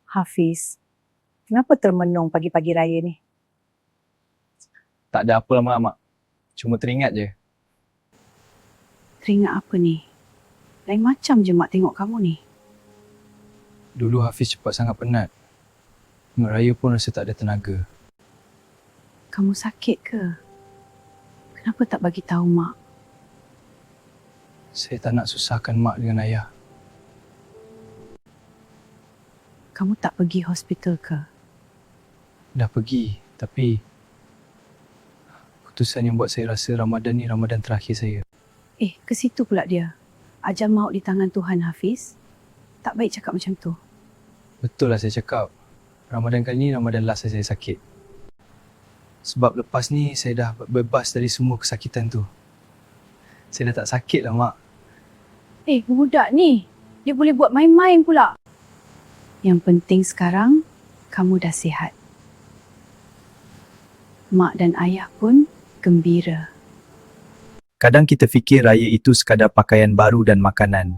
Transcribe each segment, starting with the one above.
Hafiz, kenapa termenung pagi-pagi raya ni? Tak ada apa lah mak. Cuma teringat je. Teringat apa ni? Lain macam je mak tengok kamu ni. Dulu Hafiz cepat sangat penat. Ingat raya pun rasa tak ada tenaga. Kamu sakit ke? Kenapa tak bagi tahu mak? Saya tak nak susahkan mak dengan ayah. Kamu tak pergi hospital ke? Dah pergi, tapi keputusan yang buat saya rasa Ramadan ni Ramadan terakhir saya. Ke situ pula dia. Ajal maut di tangan Tuhan, Hafiz. Tak baik cakap macam tu. Betul lah saya cakap. Ramadan kali ni Ramadan last saya sakit. Sebab lepas ni saya dah bebas dari semua kesakitan tu. Saya dah tak sakit lah mak. Budak ni. Dia boleh buat main-main pula. Yang penting sekarang, kamu dah sihat. Mak dan ayah pun gembira. Kadang kita fikir raya itu sekadar pakaian baru dan makanan.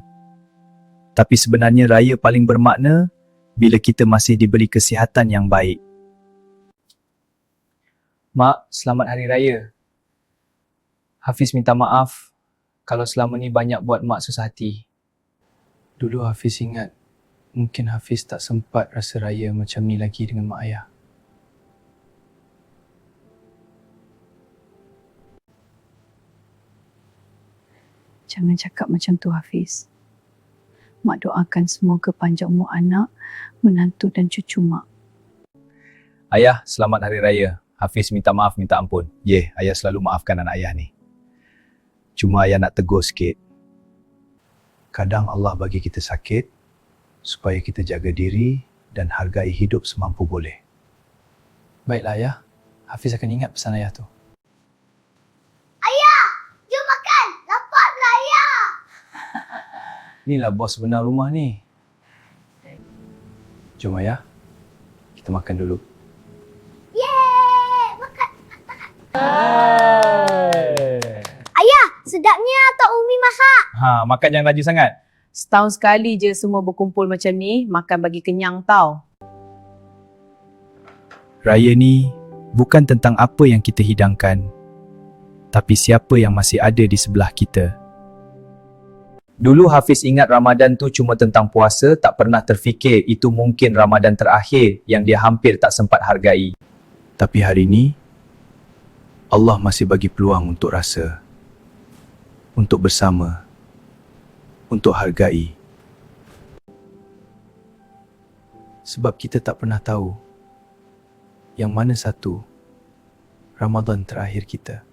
Tapi sebenarnya raya paling bermakna bila kita masih diberi kesihatan yang baik. Mak, selamat Hari Raya. Hafiz minta maaf kalau selama ni banyak buat mak susah hati. Dulu Hafiz ingat, mungkin Hafiz tak sempat rasa raya macam ni lagi dengan mak ayah. Jangan cakap macam tu, Hafiz. Mak doakan semoga panjang umur anak, menantu dan cucu mak. Ayah, selamat Hari Raya. Hafiz minta maaf, minta ampun. Ayah selalu maafkan anak ayah ni. Cuma ayah nak tegur sikit. Kadang Allah bagi kita sakit supaya kita jaga diri dan hargai hidup semampu boleh. Baiklah ayah, Hafiz akan ingat pesan ayah tu. Inilah bos benar rumah ni. Jom ayah, kita makan dulu. Makan. Ayah, sedapnya Tok Umi masak. Makan jangan rajin sangat. Setahun sekali je semua berkumpul macam ni, makan bagi kenyang tau. Raya ni bukan tentang apa yang kita hidangkan, tapi siapa yang masih ada di sebelah kita. Dulu Hafiz ingat Ramadan tu cuma tentang puasa, tak pernah terfikir itu mungkin Ramadan terakhir yang dia hampir tak sempat hargai. Tapi hari ni, Allah masih bagi peluang untuk rasa, untuk bersama, untuk hargai. Sebab kita tak pernah tahu yang mana satu Ramadan terakhir kita.